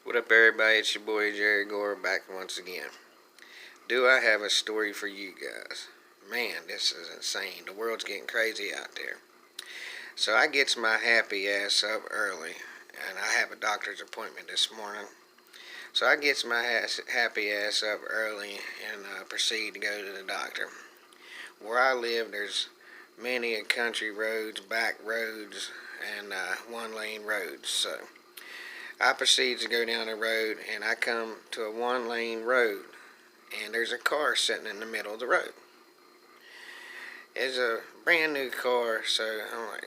What up, everybody? It's your boy Jerry Gore back once again. Do I have a story for you guys? Man, this is insane. The world's getting crazy out there. So I gets my happy ass up early, and I have a doctor's appointment this morning. So I gets my happy ass up early and proceed to go to the doctor. Where I live, there's many a country roads, back roads, and one-lane roads. So I proceed to go down the road, and I come to a one-lane road, and there's a car sitting in the middle of the road. It's a brand new car, so I'm like,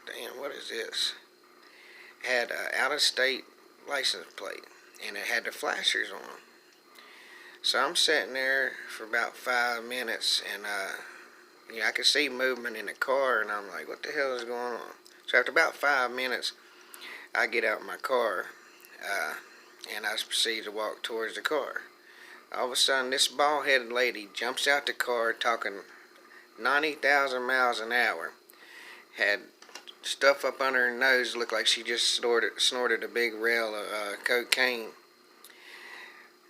damn, what is this? It had an out-of-state license plate, and it had the flashers on. So I'm sitting there for about 5 minutes, and I could see movement in the car, and I'm like, what the hell is going on? So after about 5 minutes, I get out my car, and I proceed to walk towards the car. All of a sudden, this bald-headed lady jumps out the car talking 90,000 miles an hour. Had stuff up under her nose, looked like she just snorted a big rail of cocaine.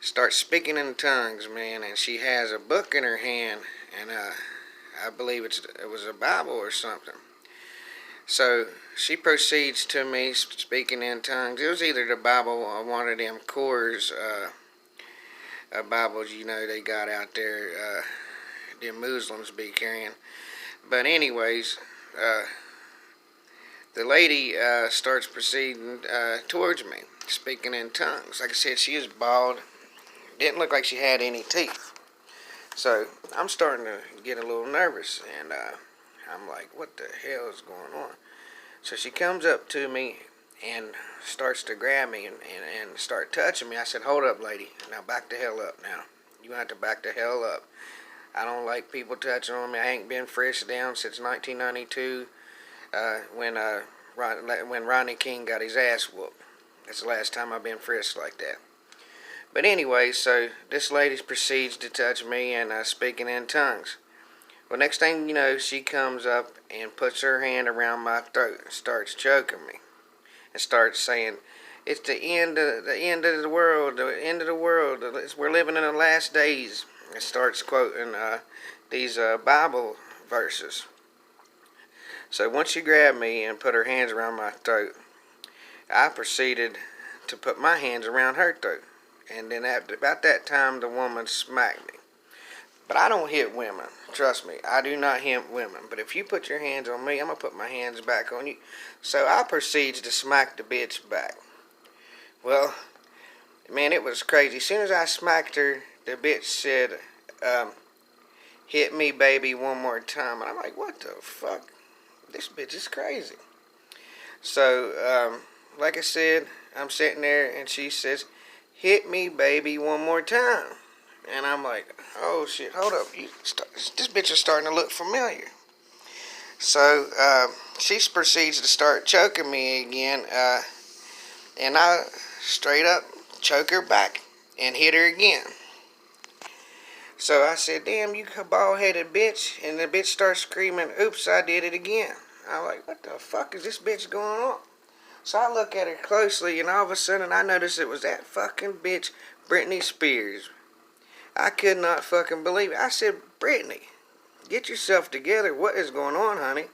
Starts speaking in tongues, man, and she has a book in her hand, and I believe it was a Bible or something. So she proceeds to me speaking in tongues. It was either the Bible or one of them Coors Bibles, they got out there, them Muslims be carrying. But anyways, the lady starts proceeding towards me, speaking in tongues. Like I said, she was bald. Didn't look like she had any teeth. So I'm starting to get a little nervous, and I'm like, what the hell is going on? So she comes up to me and starts to grab me and start touching me. I said, hold up, lady. Now back the hell up now. You have to back the hell up. I don't like people touching on me. I ain't been frisked down since 1992 when Rodney King got his ass whooped. That's the last time I've been frisked like that. But anyway, so this lady proceeds to touch me and speaking in tongues. Well, next thing you know, she comes up and puts her hand around my throat and starts choking me. And starts saying, it's the end of the world, the end of the world. We're living in the last days. And starts quoting these Bible verses. So once she grabbed me and put her hands around my throat, I proceeded to put my hands around her throat. And then about that time, the woman smacked me. But I don't hit women. Trust me, I do not hit women. But if you put your hands on me, I'm going to put my hands back on you. So I proceeds to smack the bitch back. Well, man, it was crazy. As soon as I smacked her, the bitch said, hit me, baby, one more time. And I'm like, what the fuck? This bitch is crazy. So, like I said, I'm sitting there, and she says, hit me, baby, one more time. And I'm like, oh, shit, hold up. This bitch is starting to look familiar. So she proceeds to start choking me again. And I straight up choke her back and hit her again. So I said, damn, you bald-headed bitch. And the bitch starts screaming, oops, I did it again. I'm like, what the fuck is this bitch going on? So I look at her closely, and all of a sudden I notice it was that fucking bitch, Britney Spears. I could not fucking believe it. I said, Britney, get yourself together. What is going on, honey?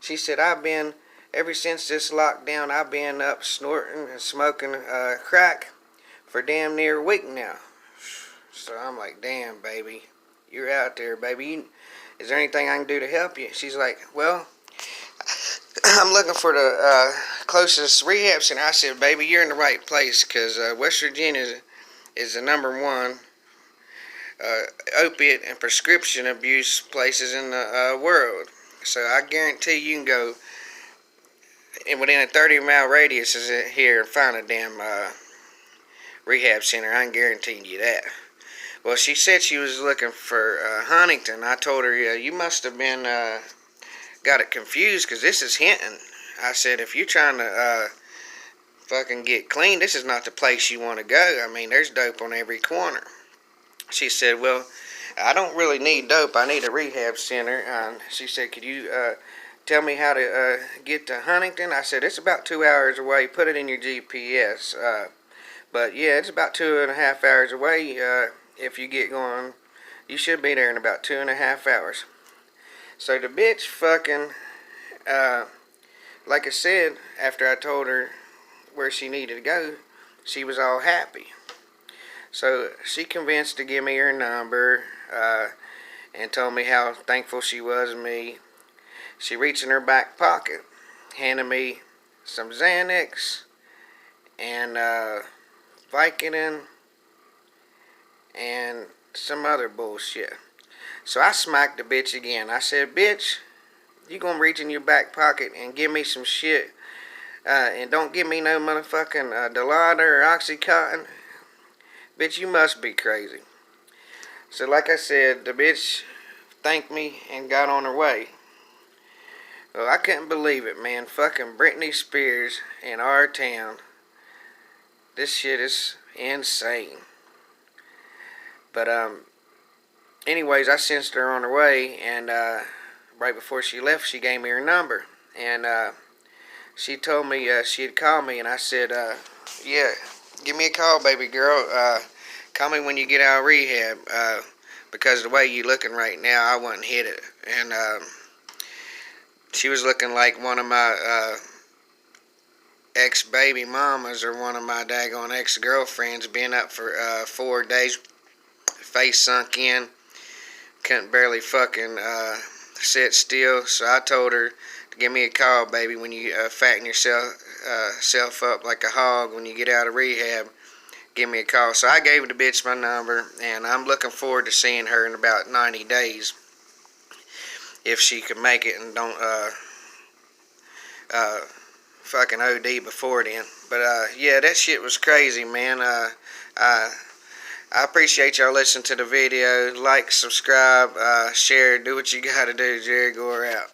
She said, ever since this lockdown, I've been up snorting and smoking crack for damn near a week now. So I'm like, damn, baby, you're out there, baby. Is there anything I can do to help you? She's like, well, I'm looking for the closest rehab center. I said, baby, you're in the right place, because West Virginia is the #1 opiate and prescription abuse places in the world. So I guarantee you can go within a 30-mile radius is here and find a damn rehab center. I can guarantee you that. Well, she said she was looking for Huntington. I told her, yeah, you must have been got it confused, because this is Hinton. I said, if you're trying to fucking get clean, this is not the place you want to go. I mean, there's dope on every corner. She said, well, I don't really need dope. I need a rehab center. She said, could you tell me how to get to Huntington? I said, it's about 2 hours away. Put it in your GPS. But yeah, it's about 2.5 hours away. If you get going, you should be there in about 2.5 hours. So the bitch fucking, like I said, after I told her where she needed to go, she was all happy. So she convinced to give me her number, and told me how thankful she was of me. She reached in her back pocket, handed me some Xanax and Vicodin and some other bullshit. So I smacked the bitch again. I said, bitch, you gonna reach in your back pocket and give me some shit, and don't give me no motherfucking Dilaudid or Oxycontin? Bitch, you must be crazy. So like I said, the bitch thanked me and got on her way. Well, I couldn't believe it, man. Fucking Britney Spears in our town. This shit is insane. But anyways, I sensed her on her way, and right before she left, she gave me her number, and she told me she'd call me, and I said, yeah, give me a call, baby girl. Call me when you get out of rehab, because the way you looking right now, I wouldn't hit it. And she was looking like one of my ex-baby mamas or one of my daggone ex-girlfriends, been up for 4 days, face sunk in, couldn't barely fucking sit still. So I told her to give me a call, baby, when you fatten yourself up like a hog when you get out of rehab. Give me a call. So I gave the bitch my number, and I'm looking forward to seeing her in about 90 days. If she can make it and don't fucking OD before then. But yeah, that shit was crazy, man. I appreciate y'all listening to the video. Like, subscribe, share, do what you gotta do. Jerry Gore out.